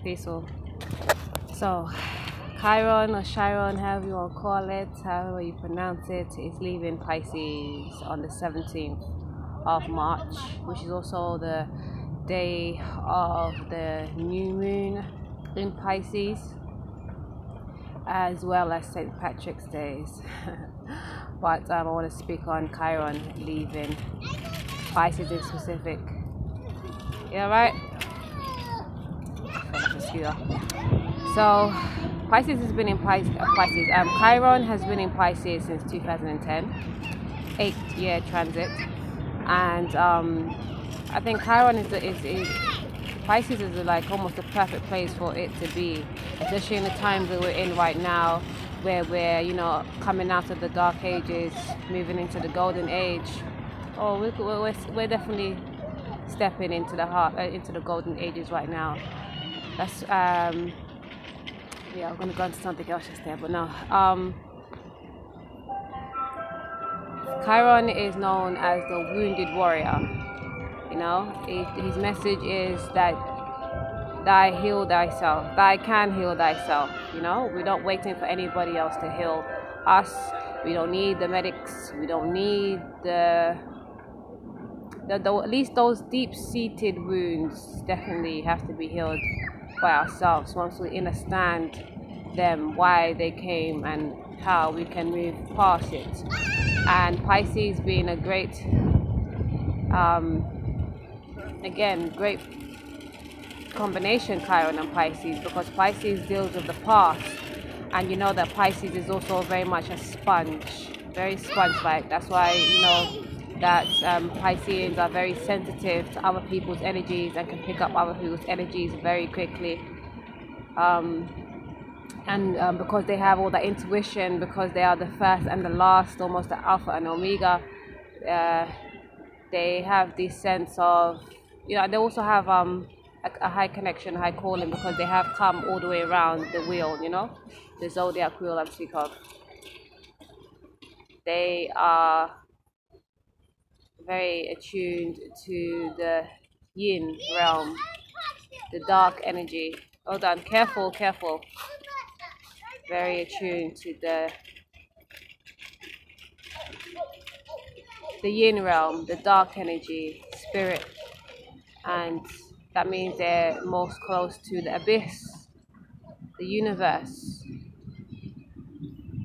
Peaceful. So, Chiron or Chiron, however you want to call it, however you pronounce it, is leaving Pisces on the 17th of March, which is also the day of the new moon in Pisces, as well as St. Patrick's Days. But I want to speak on Chiron leaving Pisces in specific. Yeah, right? So Pisces has been in Pisces. Chiron has been in Pisces since 2010, 8-year transit, and I think Chiron is Pisces is like almost the perfect place for it to be, especially in the times that we're in right now, where we're coming out of the dark ages, moving into the golden age. Oh, we're definitely stepping into the golden ages right now. That's yeah, I'm gonna go into something else just there, but no. Chiron is known as the wounded warrior. His message is that thy heal thyself, thy can heal thyself. We're not waiting for anybody else to heal us. We don't need the medics. We don't need the at least those deep-seated wounds definitely have to be healed by ourselves once we understand them, why they came and how we can move past it. And Pisces being a great great combination, Chiron and Pisces, because Pisces deals with the past, and you know that Pisces is also very much a sponge, very sponge-like. That's why that Pisceans are very sensitive to other people's energies and can pick up other people's energies very quickly. Because they have all that intuition, because they are the first and the last, almost the alpha and omega, they have this sense of, they also have a high connection, high calling, because they have come all the way around the wheel, the zodiac wheel I speak of. They are very attuned to the yin realm, the dark energy. Hold on, careful. Very attuned to the yin realm, the dark energy, spirit, and that means they're most close to the abyss, the universe,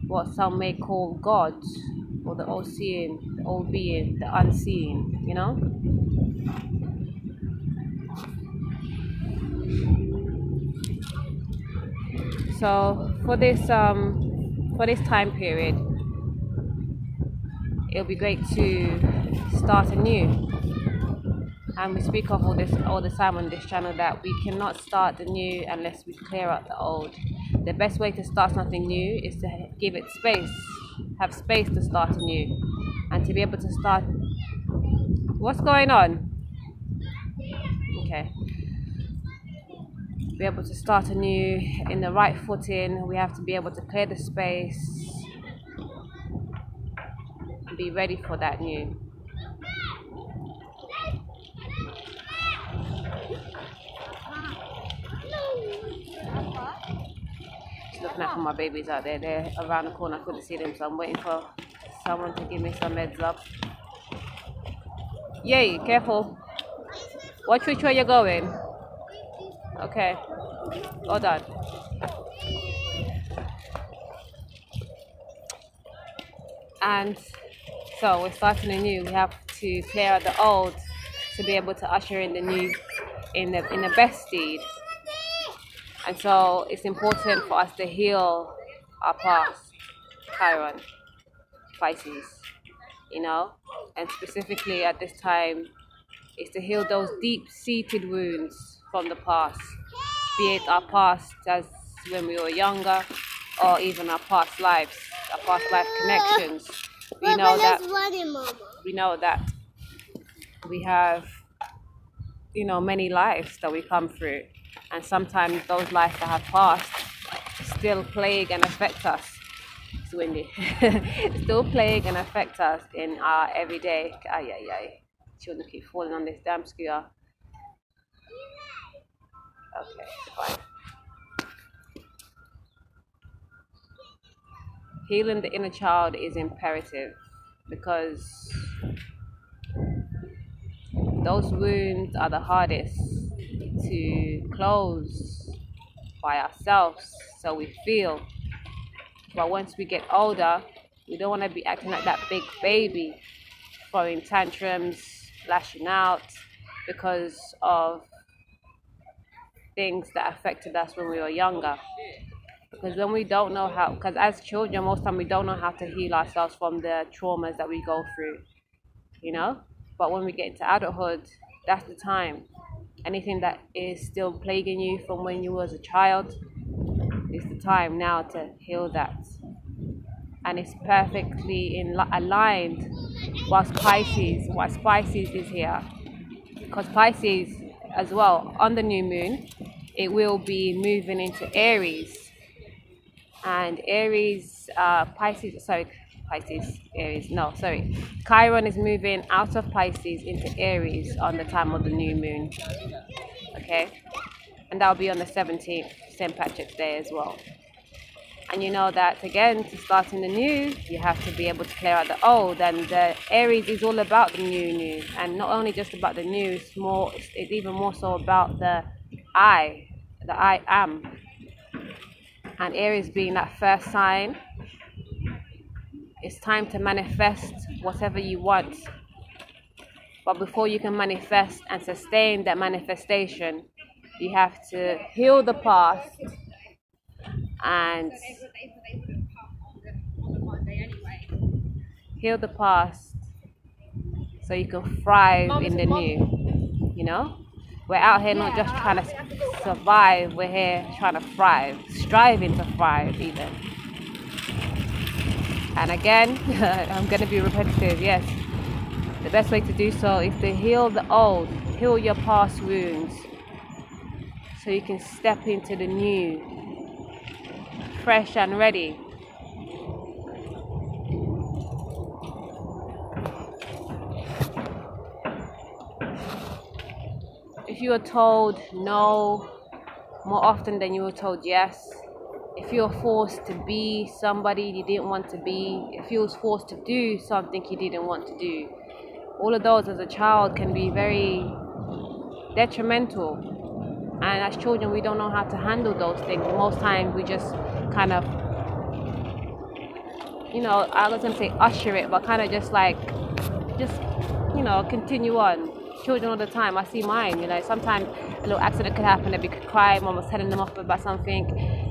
what some may call God, or the all-seeing, the all-being, the unseen, So for this time period, it'll be great to start anew. And we speak of all the time on this channel that we cannot start the new unless we clear up the old. The best way to start something new is to give it space, have space to start anew, and to be able to start. What's going on? Okay. Be able to start anew in the right footing. We have to be able to clear the space and be ready for that new. Just looking out for my babies out there. They're around the corner. I couldn't see them, so I'm waiting for someone to give me some heads up. Yay, careful. Watch which way you're going. Okay. Hold on. And so we're starting anew. We have to clear out the old to be able to usher in the new in the best steed. And so it's important for us to heal our past, Chiron, Pisces, and specifically at this time is to heal those deep-seated wounds from the past, be it our past as when we were younger, or even our past lives, our past life connections. We know that we have, many lives that we come through, and sometimes those lives that have passed still plague and affect us. It's windy. Still plague and affect us in our everyday. Children keep falling on this damn scooter. Okay, fine. healing the inner child is imperative, because those wounds are the hardest to close by ourselves, so we feel. But once we get older, we don't want to be acting like that big baby, throwing tantrums, lashing out because of things that affected us when we were younger. Because when we don't know how, because as children, most time we don't know how to heal ourselves from the traumas that we go through, you know? But when we get into adulthood, that's the time. Anything that is still plaguing you from when you was a child, it's the time now to heal that. And it's perfectly aligned whilst Pisces is here. Because Pisces as well, on the new moon, it will be moving into Aries. And Aries, Chiron is moving out of Pisces into Aries on the time of the new moon. Okay? And that'll be on the 17th, St. Patrick's Day as well. And you know that, again, to start in the new, you have to be able to clear out the old. And the Aries is all about the new. And not only just about the new, it's even more so about the I am. And Aries being that first sign, it's time to manifest whatever you want. But before you can manifest and sustain that manifestation, you have to heal the past and so you can thrive in the new, you know? We're out here not just trying to survive, we're here trying to thrive, striving to thrive even. And again, I'm going to be repetitive, yes. The best way to do so is to heal the old, heal your past wounds, so you can step into the new, fresh and ready. If you are told no more often than you were told yes, if you're forced to be somebody you didn't want to be, if you was forced to do something you didn't want to do, all of those as a child can be very detrimental. And as children, we don't know how to handle those things. Most times we just kind of, I was going to say usher it, but kind of just continue on. Children all the time, I see mine, sometimes a little accident could happen, they'd be crying, mom was telling them off about something,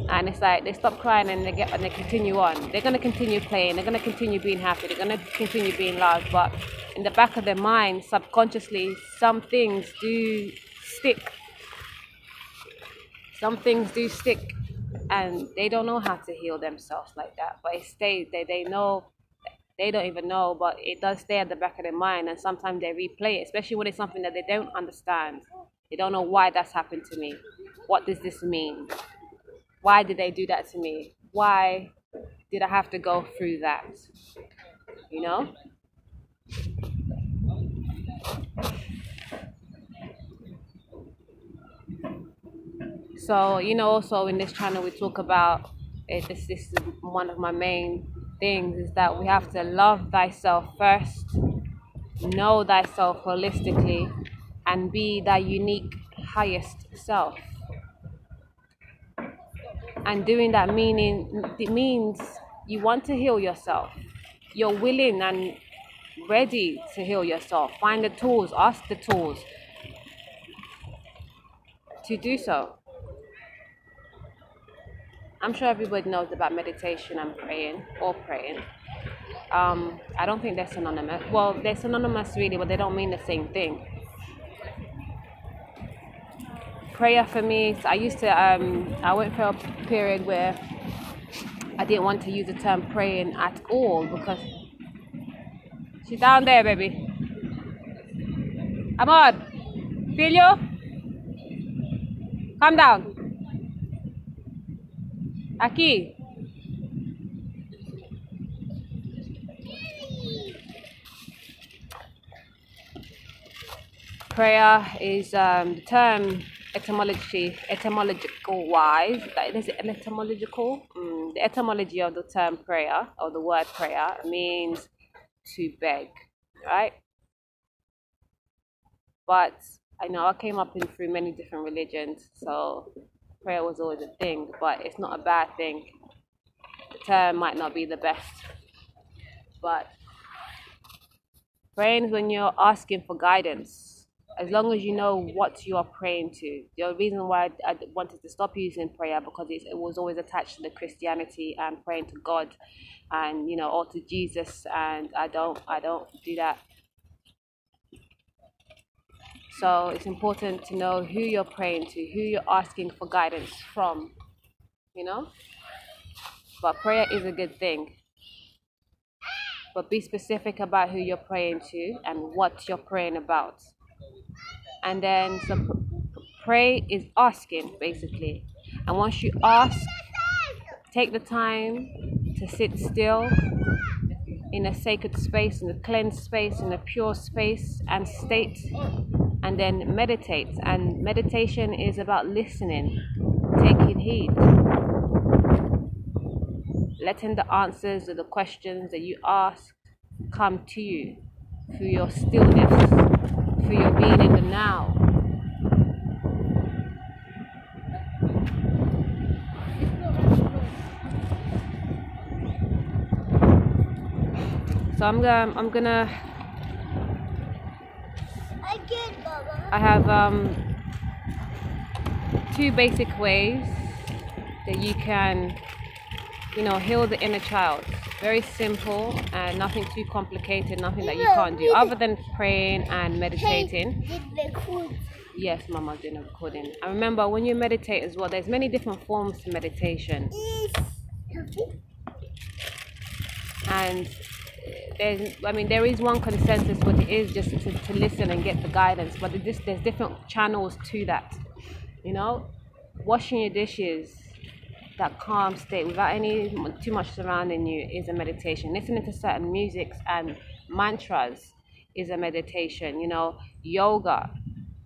and it's like they stop crying and they continue on. They're going to continue playing, they're going to continue being happy, they're going to continue being loved, but in the back of their mind, subconsciously, some things do stick. Some things do stick, and they don't know how to heal themselves like that, but it stays. They know. They don't even know, but it does stay at the back of their mind, and sometimes they replay it, especially when it's something that they don't understand. They don't know why that's happened to me. What does this mean? Why did they do that to me? Why did I have to go through that? So, also in this channel we talk about it. This is one of my main things, is that we have to love thyself first, know thyself holistically, and be thy unique highest self. And doing that it means you want to heal yourself. You're willing and ready to heal yourself. Find the tools, ask the tools to do so. I'm sure everybody knows about meditation and praying. I don't think they're synonymous. Well, they're synonymous really, but they don't mean the same thing. Prayer for me, I used to, I went through a period where I didn't want to use the term praying at all, because she's down there, baby. Amor, feel you? Calm down. Aquí. Prayer is the term etymological wise. Is it etymological? the etymology of the term prayer, or the word prayer, means to beg, right? But I know I came up in through many different religions, so prayer was always a thing, but it's not a bad thing. The term might not be the best, but praying is when you're asking for guidance. As long as you know what you are praying to. The reason why I wanted to stop using prayer, because it was always attached to the Christianity and praying to God, and or to Jesus, and I don't do that. So it's important to know who you're praying to, who you're asking for guidance from, But prayer is a good thing. But be specific about who you're praying to and what you're praying about. And then pray is asking, basically. And once you ask, take the time to sit still in a sacred space, in a cleansed space, in a pure space and state, and then meditate. And meditation is about listening, taking heed, letting the answers or the questions that you ask come to you through your stillness, through your being in the now. So I have two basic ways that you can heal the inner child. Very simple and nothing too complicated, nothing that you can't do other than praying and meditating. Yes, Mama's doing a recording. And remember, when you meditate as well, there's many different forms to meditation. And there is one consensus, what it is, just to listen and get the guidance. But there's different channels to that. Washing your dishes, that calm state without any too much surrounding you, is a meditation. Listening to certain musics and mantras is a meditation. Yoga,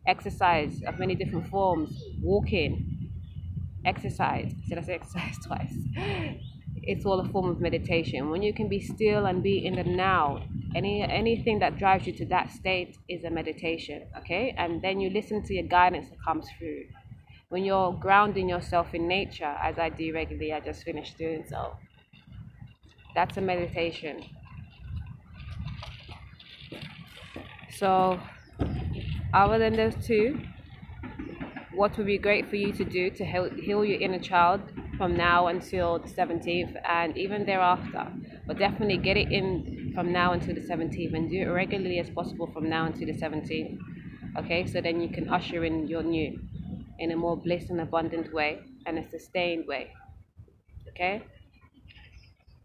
exercise of many different forms, walking, exercise. Did I say exercise twice? It's all a form of meditation. When you can be still and be in the now, anything that drives you to that state is a meditation. Okay, and then you listen to your guidance that comes through. When you're grounding yourself in nature, as I do regularly, I just finished doing so. That's a meditation. So, other than those two, what would be great for you to do to heal your inner child from now until the 17th and even thereafter? But definitely get it in from now until the 17th, and do it regularly as possible from now until the 17th. Okay, so then you can usher in your new in a more bliss and abundant way and a sustained way. Okay?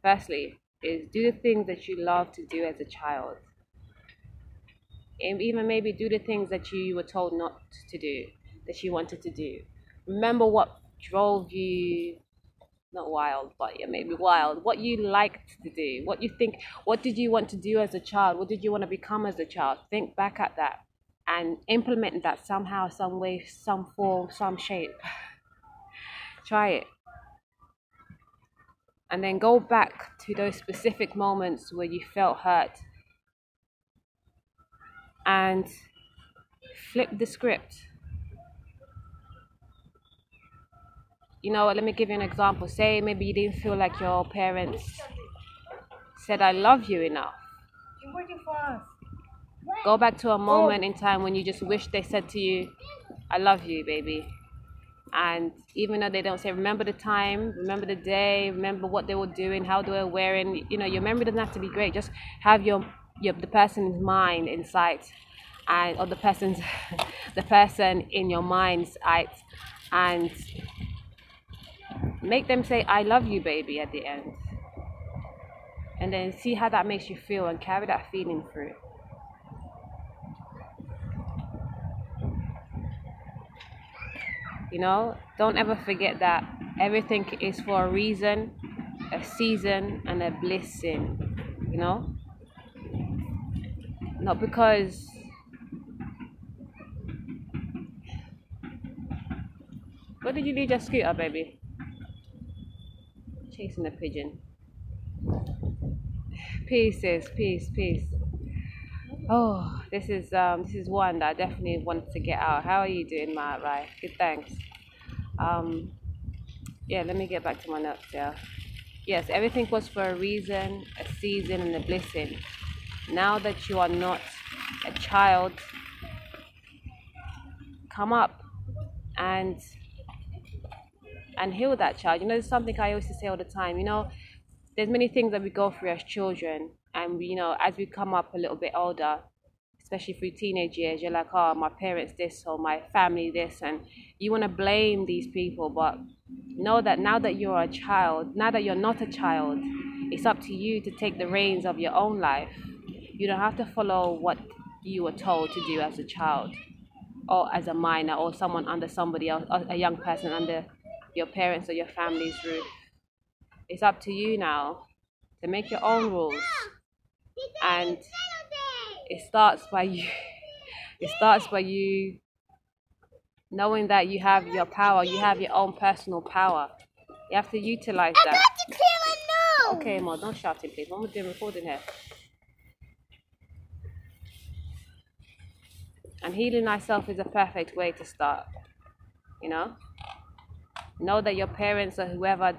Firstly, is do the things that you love to do as a child. And even maybe do the things that you were told not to do, that you wanted to do. Remember what drove you, not wild, but yeah, maybe wild, what you liked to do, what you think, what did you want to do as a child, what did you want to become as a child? Think back at that and implement that somehow, some way, some form, some shape. Try it. And then go back to those specific moments where you felt hurt and flip the script. Let me give you an example. Say maybe you didn't feel like your parents said I love you enough. Go back to a moment in time when you just wish they said to you, I love you, baby. And even though they don't say, remember the time, remember the day, remember what they were doing, how they were wearing, your memory doesn't have to be great. Just have the person's mind in sight, or the person in your mind's eye, and make them say, I love you, baby, at the end. And then see how that makes you feel and carry that feeling through. Don't ever forget that everything is for a reason, a season, and a blessing. Not because what did you leave your scooter, baby? Chasing the pigeon. Pieces, peace. Oh, this is one that I definitely wanted to get out. How are you doing, Matt? Right, good, thanks. Yeah, let me get back to my notes. Yeah, yes, everything was for a reason, a season, and a blessing. Now that you are not a child, come up and heal that child. You know, it's something I used to say all the time. You know, there's many things that we go through as children, and we, you know, as we come up a little bit older, especially through teenage years, you're like, oh, my parents this or my family this, and you want to blame these people. But know that now that you're a child, now that you're not a child, it's up to you to take the reins of your own life. You don't have to follow what you were told to do as a child, or as a minor, or someone under somebody else, or a young person under your parents or your family's roof. It's up to you now to make your own rules, and it starts by you. It starts by you knowing that you have your power. You have your own personal power. You have to utilize that. I got to clear my nose. Okay, Ma, don't shout it, please. Mama's doing recording here. And healing thyself is a perfect way to start. You know that your parents or whoever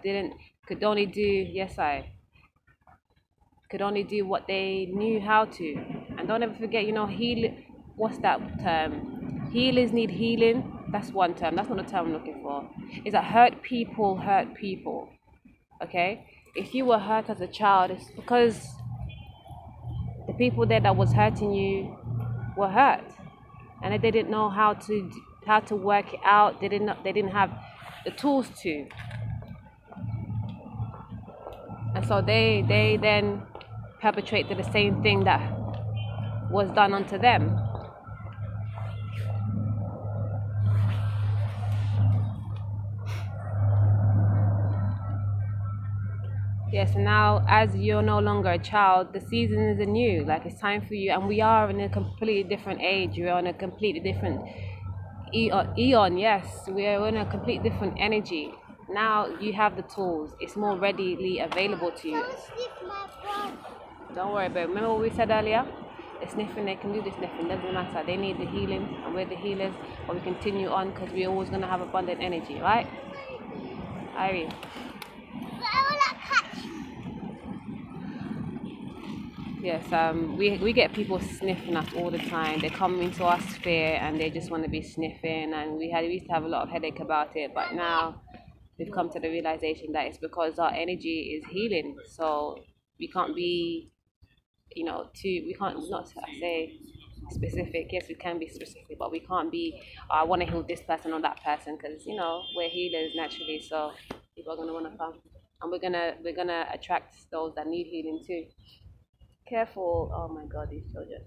could only do what they knew how to. And don't ever forget, what's that term? Healers need healing. That's one term. That's not the term I'm looking for. It's that hurt people hurt people. Okay? If you were hurt as a child, it's because the people there that was hurting you were hurt, and they didn't know how to work it out. They didn't have the tools to, and so they then perpetrated the same thing that was done unto them. Yes, now as you're no longer a child, the season is anew. Like, it's time for you, and we are in a completely different age. We're on a completely different eon. Yes, we're in a completely different energy. Now you have the tools. It's more readily available to you. Don't worry about it. Remember what we said earlier? The sniffing, they can do the sniffing. Doesn't matter. They need the healing, and we're the healers. But we continue on because we're always going to have abundant energy, right? Irie. Yes, we get people sniffing us all the time. They come into our sphere and they just want to be sniffing, and we used to have a lot of headache about it, but now we've come to the realization that it's because our energy is healing. So we can't be, we can't, not say specific. Yes, we can be specific, but we can't be, I want to heal this person or that person, because we're healers naturally. So people are gonna want to come, and we're gonna attract those that need healing too. Careful! Oh my God, these children!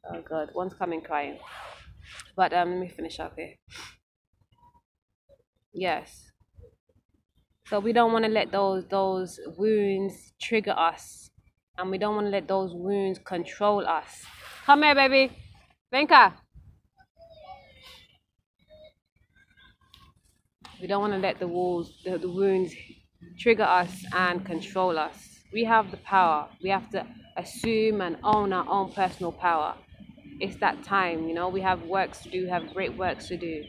Oh God, one's coming crying. But let me finish up here. Yes. So we don't want to let those wounds trigger us, and we don't want to let those wounds control us. Come here, baby. Venka. We don't want to let the wounds trigger us and control us. We have the power. We have to assume and own our own personal power. It's that time, we have works to do, we have great works to do.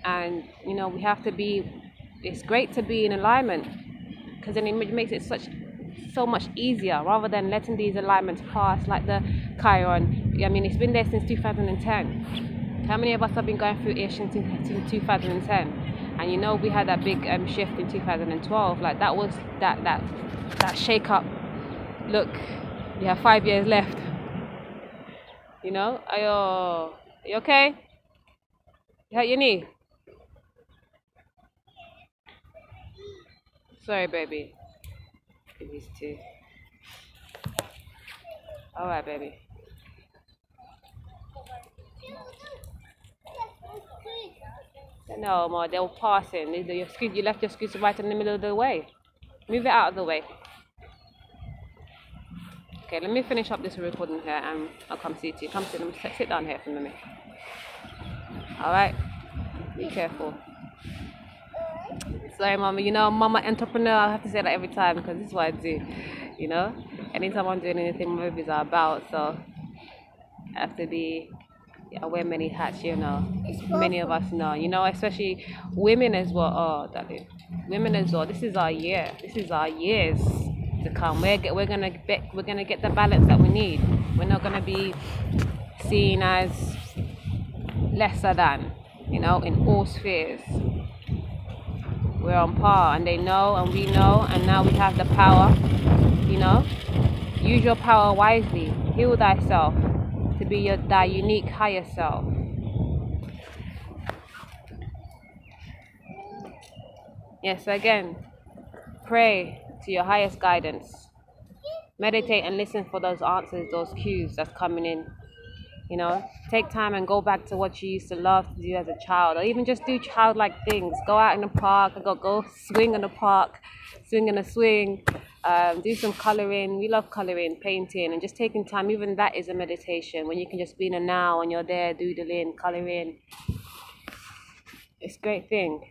And, we have to it's great to be in alignment, because then it makes it so much easier, rather than letting these alignments pass like the Chiron. I mean, it's been there since 2010. How many of us have been going through it since 2010? And we had that big shift in 2012. Like, that was that shake up. Look, you have 5 years left. Are you okay? You hurt your knee? Sorry, baby. These two. All right, baby. No, Ma, they were passing. You left your scooter right in the middle of the way. Move it out of the way. Okay, let me finish up this recording here, and I'll come see you. Come sit down here for a minute. All right. Be careful. Sorry, mama. You know, mama entrepreneur. I have to say that every time because this is what I do. You know, anytime I'm doing anything, movies are about. So I have to be. I wear many hats. You know, many of us know. You know, especially women as well. Oh, darling, women as well. This is our year. This is our years to come. We're gonna get the balance that we need. We're not gonna be seen as lesser than. You know, in all spheres. We're on par, and they know, and we know, and now we have the power. You know, use your power wisely. Heal thyself to be thy unique higher self. Yes, again, pray to your highest guidance. Meditate and listen for those answers, those cues that's coming in. You know, take time and go back to what you used to love to do as a child, or even just do childlike things. Go out in the park, go swing in the park, swing in a swing, do some coloring. We love coloring, painting, and just taking time. Even that is a meditation when you can just be in the now and you're there doodling, coloring. It's a great thing.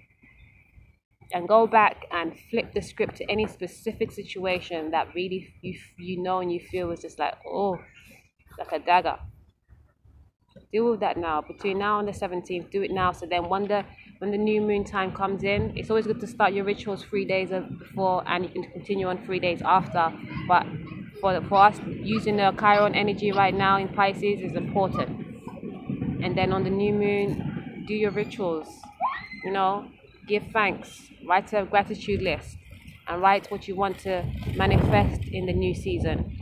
And go back and flip the script to any specific situation that really you know and you feel was just like, oh, like a dagger. Deal with that now. Between now and the 17th, do it now. So then when the new moon time comes in, it's always good to start your rituals 3 days before, and you can continue on 3 days after. But for us, using the Chiron energy right now in Pisces is important. And then on the new moon, do your rituals. You know, give thanks. Write a gratitude list, and write what you want to manifest in the new season.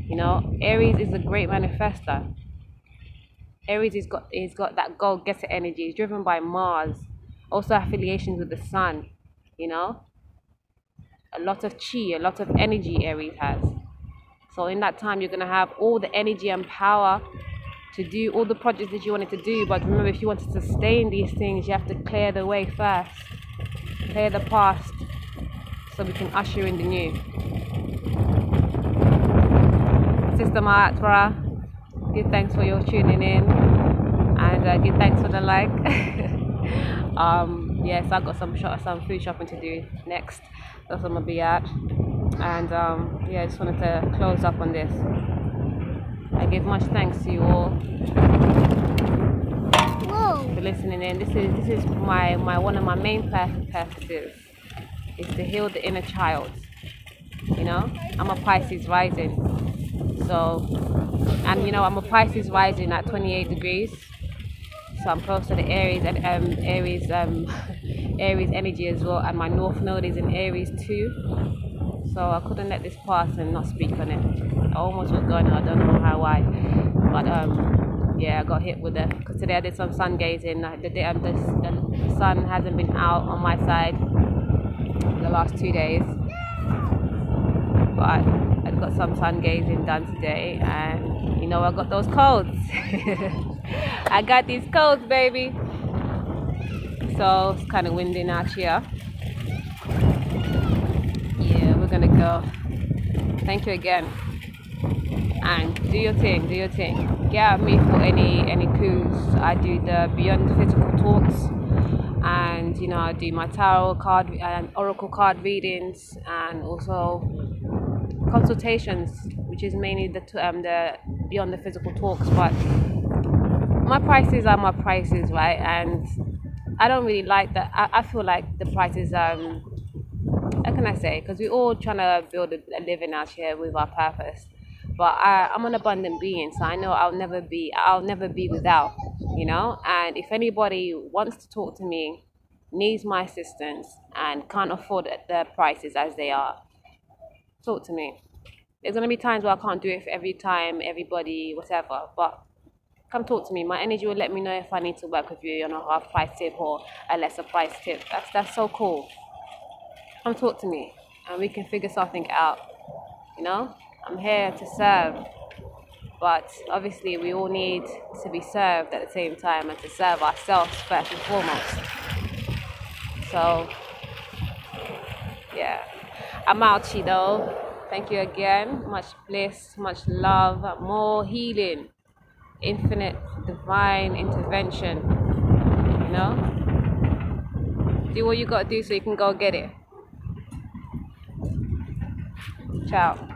You know, Aries is a great manifester. Aries has got that go-getter energy. It's driven by Mars. Also affiliations with the sun. You know, a lot of chi, a lot of energy Aries has. So in that time, you're gonna have all the energy and power to do all the projects that you wanted to do. But remember, if you want to sustain these things, you have to clear the way first, clear the past, so we can usher in the new. Sister Mahatma, give thanks for your tuning in, and give thanks for the like. Yes, I've got some food shopping to do next. That's what I'm gonna be at, and yeah, I just wanted to close up on this. I give much thanks to you all for listening in. This is my one of my main purposes is to heal the inner child. You know, I'm a Pisces rising, so. And you know, I'm a Pisces rising at 28 degrees, so I'm close to the Aries and Aries energy as well. And my North Node is in Aries too, so I couldn't let this pass and not speak on it. I almost was going. I don't know why, but yeah, I got hit with it because today I did some sun gazing. The sun hasn't been out on my side the last 2 days, but I've got some sun gazing done today, and you know, I got those codes. I got these codes, baby. So it's kind of windy out here. Yeah, we're gonna go. Thank you again, and do your thing. Get at me for any clues. I do the beyond physical talks, and you know, I do my tarot card and oracle card readings, and also consultations, which is mainly the beyond the physical talks. But my prices are my prices, right? And I don't really like that. I feel like the prices how can I say, because we're all trying to build a living out here with our purpose, but I'm an abundant being, so I know I'll never be without, you know. And if anybody wants to talk to me, needs my assistance, and can't afford the prices as they are, talk to me. There's going to be times where I can't do it for every time, everybody, whatever, but come talk to me. My energy will let me know if I need to work with you on a half price tip or a lesser price tip. That's so cool. Come talk to me and we can figure something out. You know, I'm here to serve, but obviously we all need to be served at the same time and to serve ourselves first and foremost. So yeah, I'm out, though. Thank you again. Much bliss, much love, more healing, infinite divine intervention. You know, Do what you gotta do so you can go get it. Ciao.